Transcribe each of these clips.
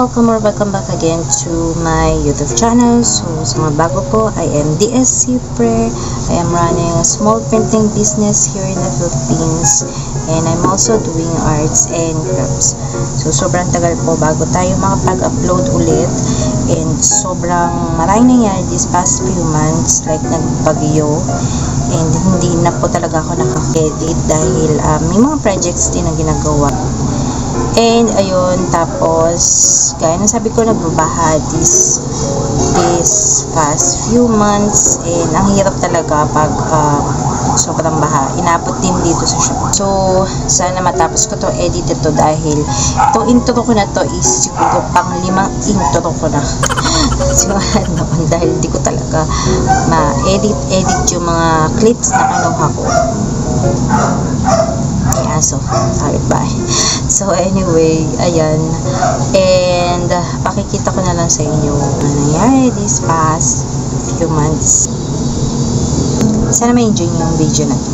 welcome or welcome back again to my YouTube channel. So, sa mga bago po, I am DS Cipre. I am running a small printing business here in the Philippines. And I'm also doing arts and crafts. So, sobrang tagal po bago tayo makapag-upload ulit. And sobrang maraming nangyari these past few months, like nagbagyo. And hindi na po talaga ako nakaka-edit dahil may mga projects din na ginagawa. And ayun, tapos gaya ng sabi ko, nagbabaha this past few months, and ang hirap talaga pag sobrang baha. Inabot din dito sa shop. So sana matapos ko to edit ito, dahil itong intro ko na to is siguro pang 5 intro ko na. So ano, dahil di ko talaga ma-edit yung mga clips na kinuha ko. So, bye. So, anyway, ayan. And, pakikita ko na lang sa inyo ano nangyari this past few months. Sana ma-enjoy nyo yung video na to.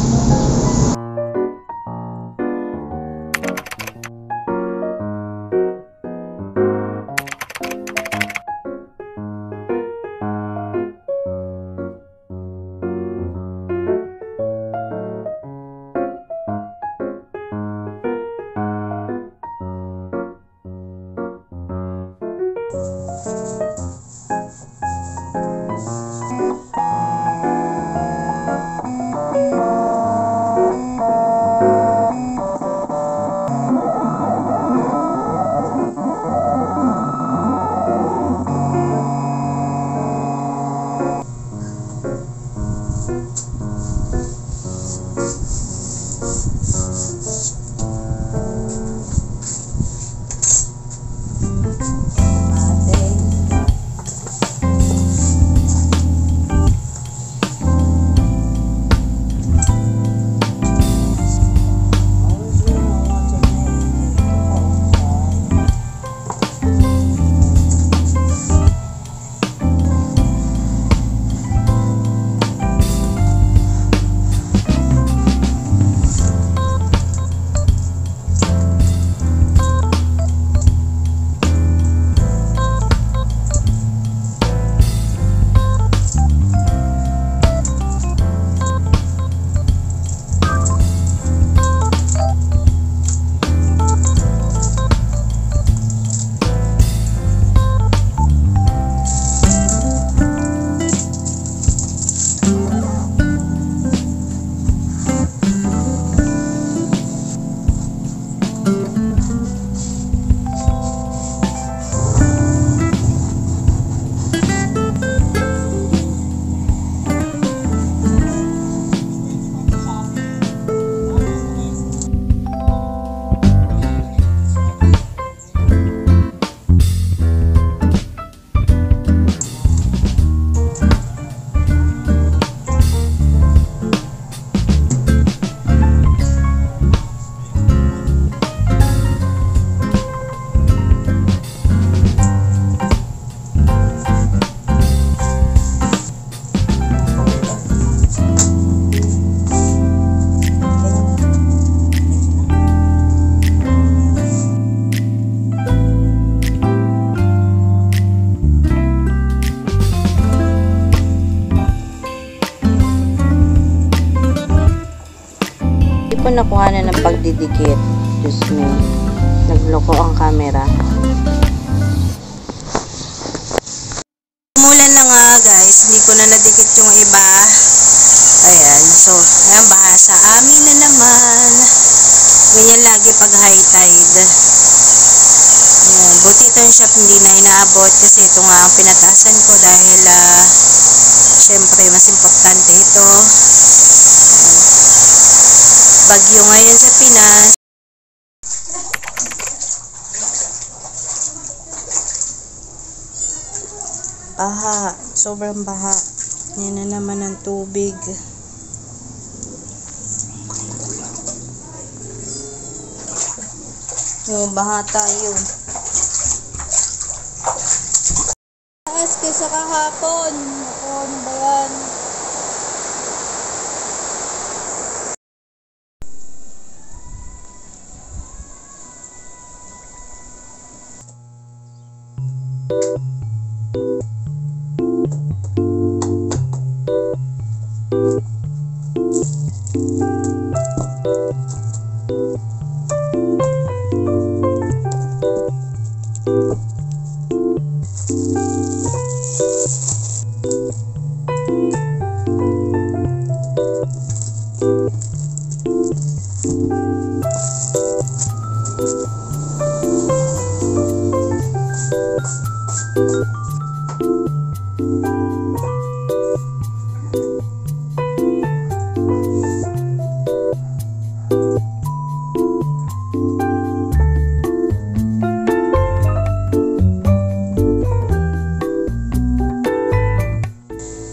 Nakuha na ng pagdidikit. Diyos me, nagloko ang camera. Umulan na nga guys, hindi ko na nadikit yung iba. Ayan, so ayan, baha sa amin na naman. Ganyan lagi pag high tide. Ayan, buti itong shop hindi na inaabot, kasi ito nga ang pinataasan ko dahil syempre mas importante ito. Bagyo ngayon sa Pinas. Baha, sobrang baha. Yan na naman ang tubig. Baha tayo. Taas kaysa kahapon. Ako, ano ba yan?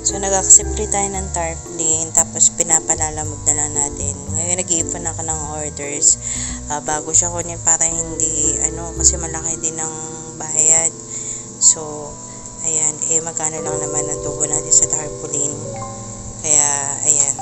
So, nag-accept tayo ng tarpaulin, tapos pinapalalamog na lang natin. Ngayon, nag-iipon ako ng orders bago siya kunin para hindi, kasi malaki din ang bayad. So, ayan, magkano lang naman ang tubo natin sa tarpaulin. Kaya, ayan.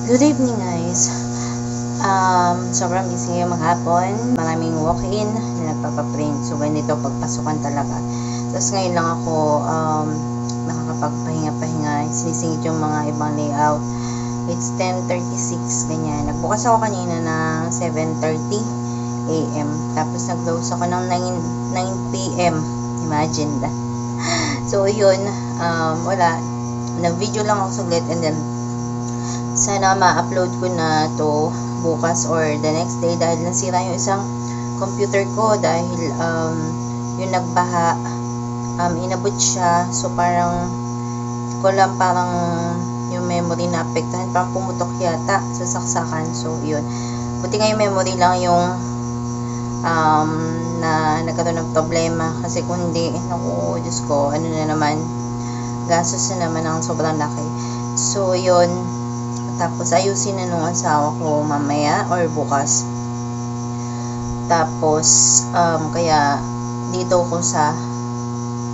Good evening guys. Sobrang busy ngayong maghapon. Maraming walk-in na nagpapaprint. So ganito pagpasukan talaga. Tapos ngayon lang ako nakakapagpahinga-pahinga. Sinisingit yung mga ibang layout. It's 10:36 ganyan. Nagbukas ako kanina ng 7:30 AM. Tapos nag-close ako ng 9 PM. Imagine that. So yun, wala. Nag-video lang ako saglit and then sana ma-upload ko na to bukas or the next day dahil nasira yung isang computer ko dahil yung nagbaha, inabot siya, so parang yung memory na apektuhan, parang pumutok yata sa saksakan. So yun, buti nga yung memory lang yung na nagkaroon ng problema, kasi kung hindi, naku, Diyos ko, na naman, gastos na naman ang sobrang laki. So yun, tapos ayusin na nung asawa ko mamaya or bukas. Tapos kaya dito ko sa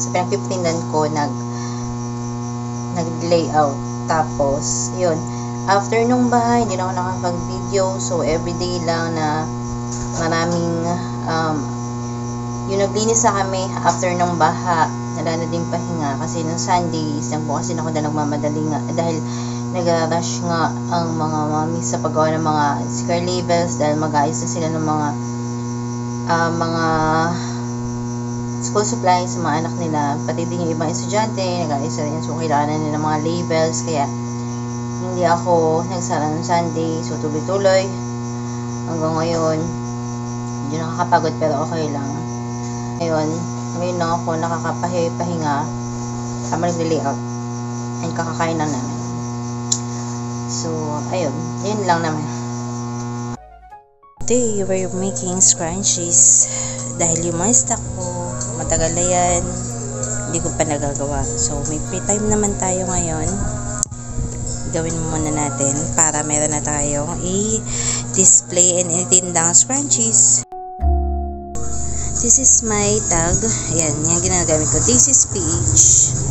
pinagpipindan ko nag-layout. Tapos yun, after nung bahay hindi na ako nakapag-video, so everyday lang na maraming yung naglinis na kami after nung baha. Wala na din pahinga kasi nung Sundays nagbukas din ako dahil nagmamadali nga dahil nag-rush nga ang mga mami sa paggawa ng mga sticker labels dahil mag-aayos na sila ng mga school supplies sa mga anak nila, pati din yung ibang estudyante nag-aayos na rin, so kailangan nila ng mga labels. Kaya hindi ako nagsara ng Sunday, so tuloy-tuloy hanggang ngayon. Hindi nakakapagod pero okay lang. Ngayon lang ako nakakapahinga tama nag-layout and kakakain na namin. So, ayun lang naman. Today, we're making scrunchies. Dahil yung mga stock ko, matagal na yan, hindi ko pa nagagawa. So, may free time naman tayo ngayon. Gawin muna natin para meron na tayong i-display and itindang scrunchies. This is my tag. Ayan, yung ginagamit ko. This is PH.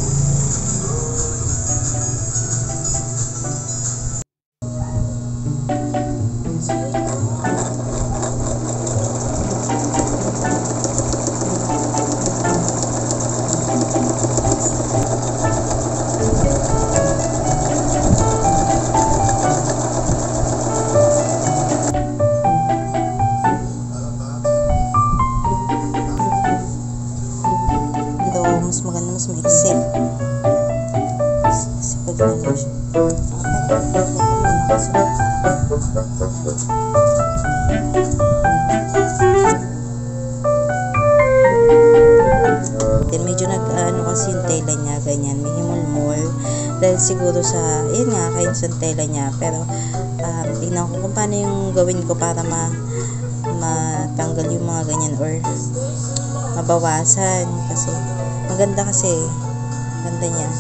Mas maganda, mas maiksi. Kasi pag ano siya. Then medyo nag-ano kasi yung tela niya, ganyan, may himol-mol. Dahil siguro sa, yun nga, kayo sa tela niya. Pero, tingnan ko kung paano yung gawin ko para matanggal yung mga ganyan or mabawasan. Kasi, maganda kasi. Ganda niya.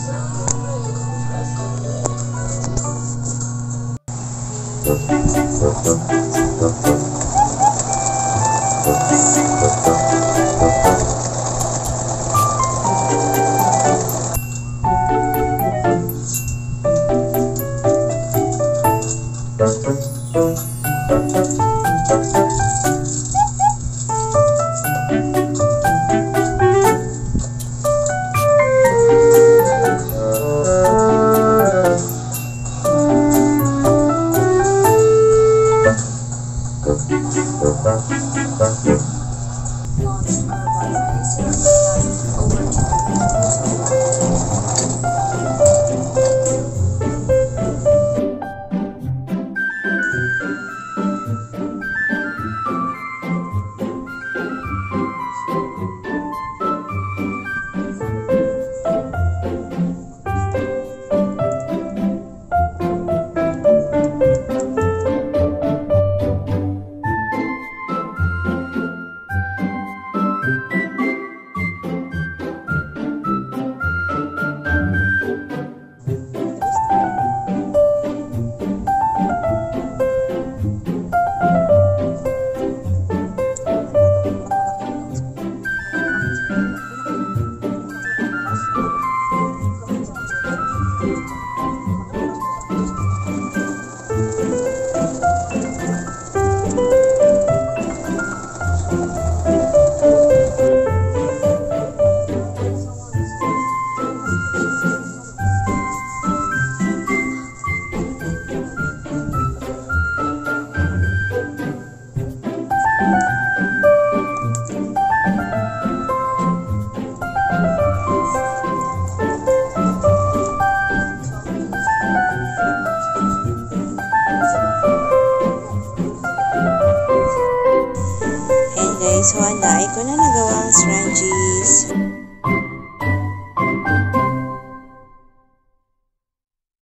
So, handay ko na nagawa ang scrunchies.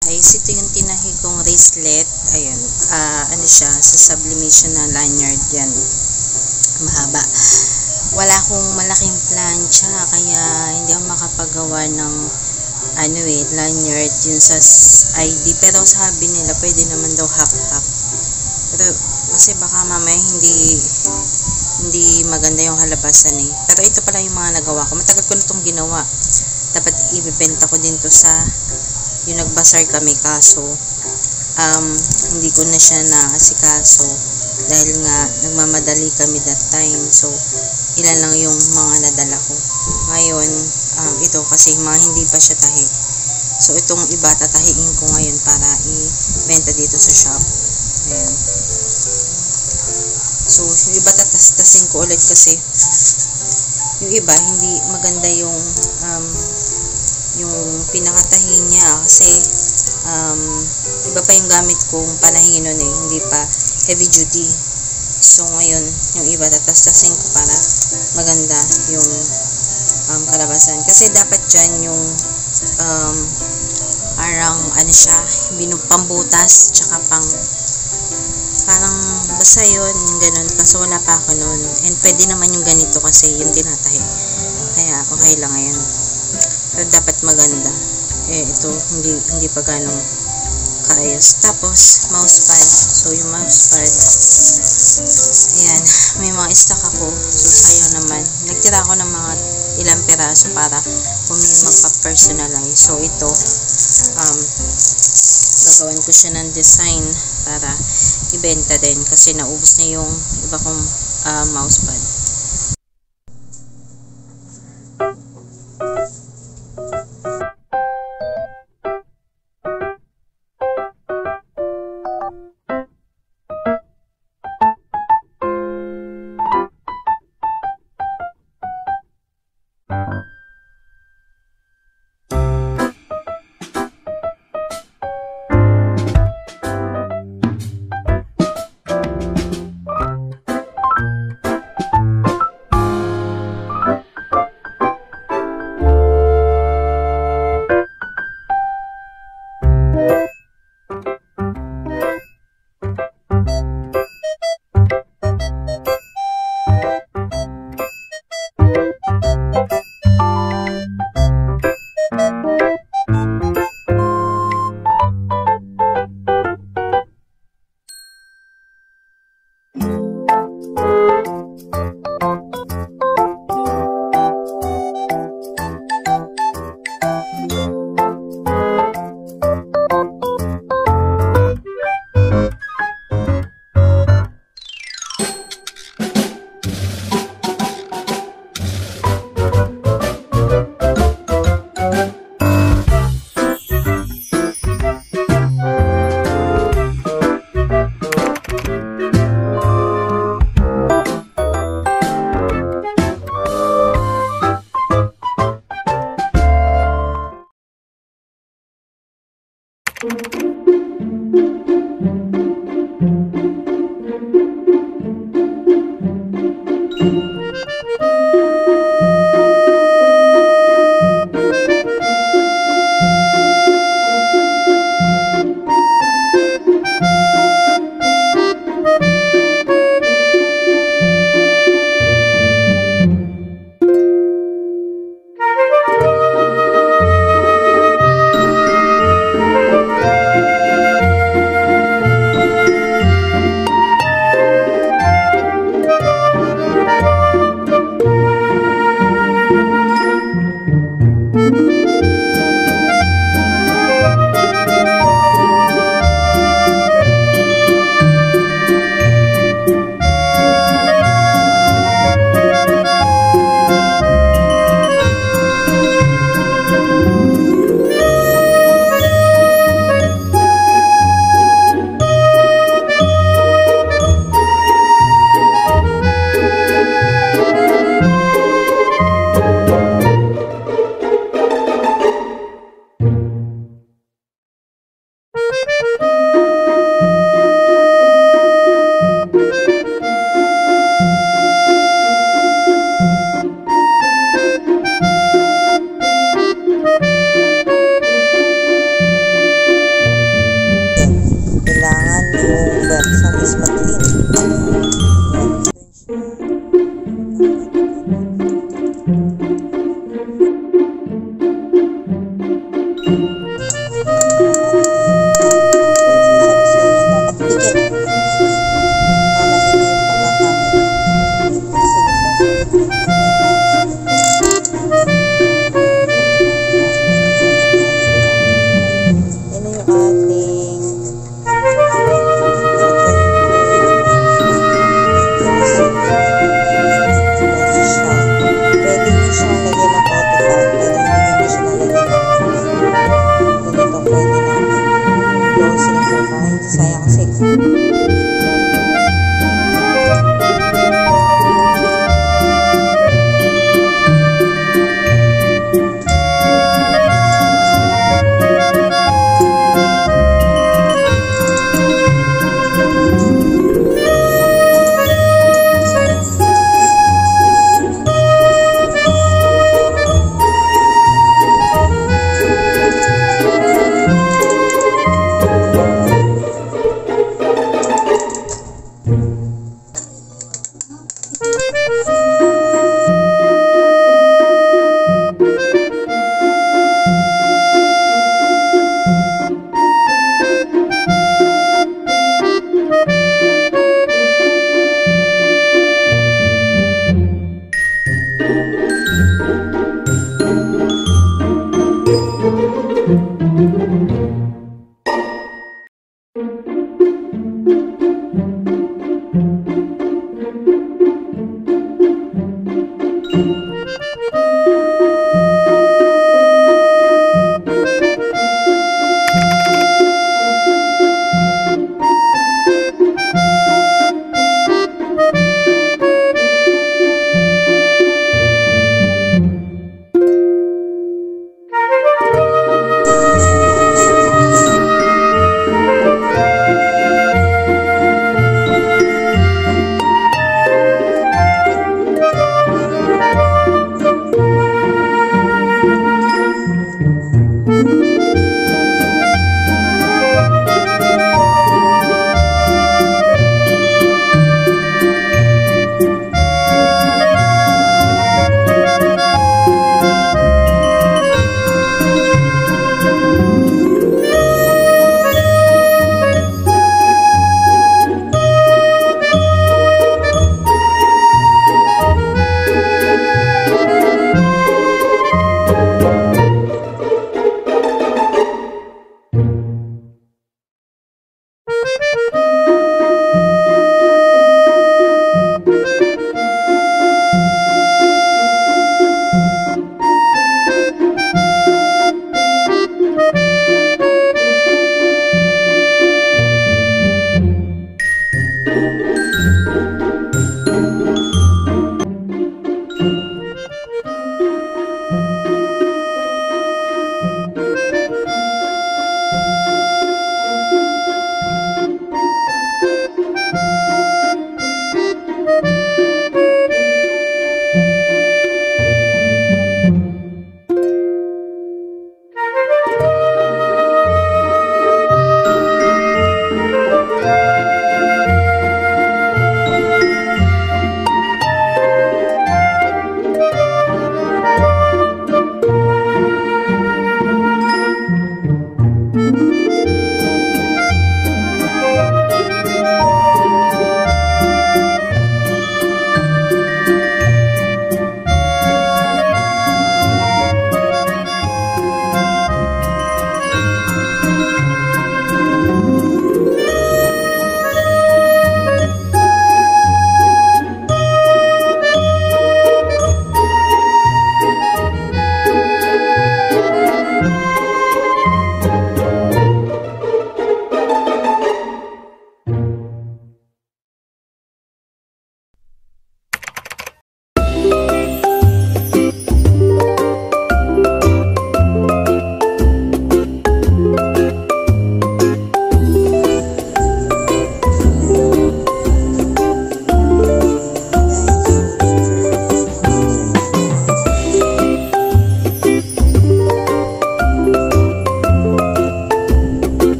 Guys, ito yung tinahi kong wristlet. Ayan, ano siya, sa sublimation na lanyard yan. Mahaba. Wala akong malaking plancha, kaya hindi ako makapagawa ng lanyard yun sa ID. Pero sabi nila, pwede naman daw half-half. Pero, kasi baka mamaya hindi maganda yung halabasan eh. Pero ito pala yung mga nagawa ko. Matagal ko na itong ginawa. Dapat ibibenta ko din to sa yung nagbasar kami, kaso hindi ko na siya naasikaso dahil nga nagmamadali kami that time. So ilan lang yung mga nadala ko. Ngayon ito kasi mga hindi pa siya tahi. So itong iba tatahiin ko ngayon para ibenta dito sa shop. Ayan. So, yung iba tatastasin ko ulit kasi yung iba hindi maganda yung pinakatahi niya kasi iba pa yung gamit kong panahin nun eh, hindi pa heavy duty. So, ngayon, yung iba tatastasin ko para maganda yung kalabasan. Kasi dapat dyan yung parang ano siya, pambutas, tsaka parang basta yun, ganun. Kaso wala pa ako nun. And pwede naman yung ganito kasi yung tinatahi. Kaya okay lang yan. Pero dapat maganda. Ito, hindi pa ganong kaayos. Tapos, mousepad. So, yung mousepad, ayan, may mga stock ako. So, sayang naman. Nagtira ako ng mga ilang piraso para kung may magpa-personalize. So, ito, gagawan ko siya ng design para ibenta din kasi naubos na yung iba kong mousepad.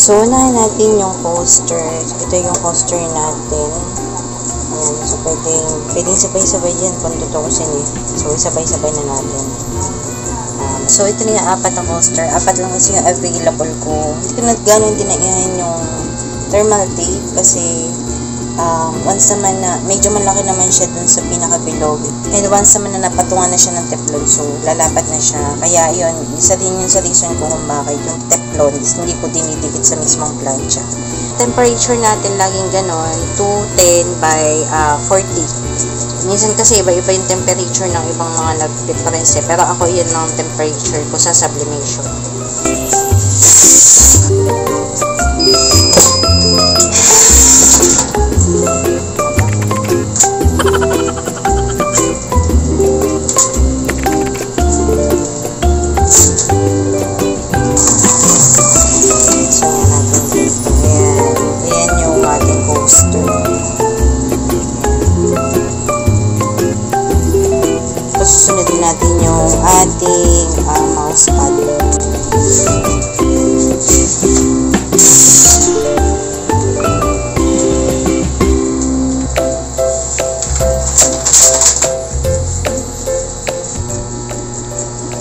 So, unahin natin yung coaster. Ito yung coaster natin. Ayan. So, pwedeng sabay-sabay yan kung tutukusin eh. So, sabay-sabay na natin. So, ito na yung 4 na coaster. 4 lang kasi yung available ko. Hindi ko na gano'n dinayan yung thermal tape kasi once naman na, medyo malaki naman siya dun sa pinakabilog. And once naman na napatungan na siya ng teflon, so lalapat na siya. Kaya yun, isa din yun sa reason ko kung bakit yung teflon is hindi ko dinidikit sa mismong plancha. Temperature natin laging ganon, 210 by 40. Minsan kasi iba-iba yung temperature ng ibang mga nag-difference eh. Pero ako yun ang temperature ko sa sublimation. Susunodin natin yung ating mouse pad.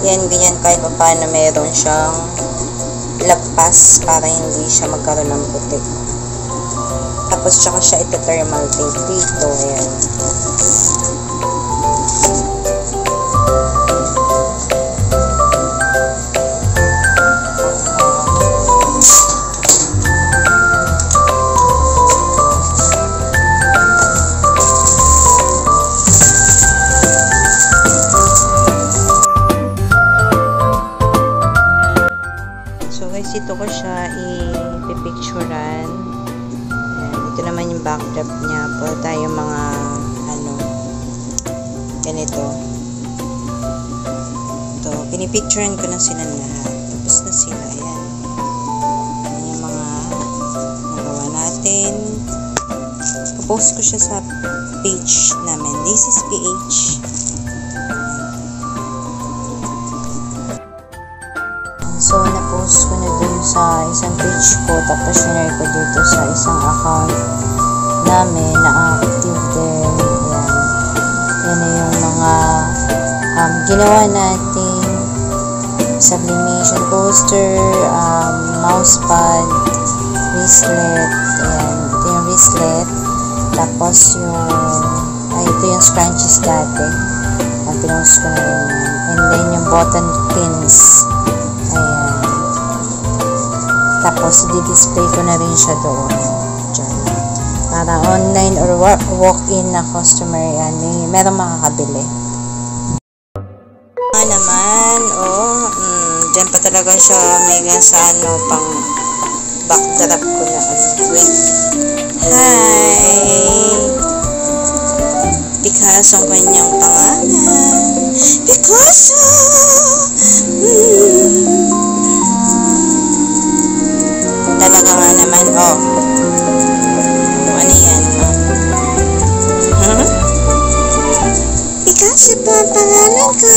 Yan, ganyan kahit paano meron siyang lagpas para hindi siya magkaroon ng puti. Tapos tsaka siya ito thermal tape dito. Ayan. Ito ko siya i-picturean. Ito naman yung backdrop niya. Puro tayo mga ganito. Ito, pinipicturean ko na sila lahat. Tapos na sila. Ayan. Ayan yung mga nagawa natin. Post ko siya sa page namin. This is PH. So, na-post ko na dun sa isang page ko, tapos share ko dito sa isang account namin na active din. Ayan. Yan na yung mga ginawa nating sublimation coaster, mousepad, wristlet. Ayan. Ito yung wristlet. Tapos ito yung scrunchies dati. Pinost ko na rin yan. And then yung button pins. Tapos, di-display ko na rin siya doon. Diyan. Para online or walk-in na customer yan. Merong makakabili. Naman, dyan pa talaga siya may sa pang backdrop ko na. Wait. Hi! Picasso ang kanyang pangalan. Picasso! Talaga nga naman, ano yan, Picasso po ang pangalan ko.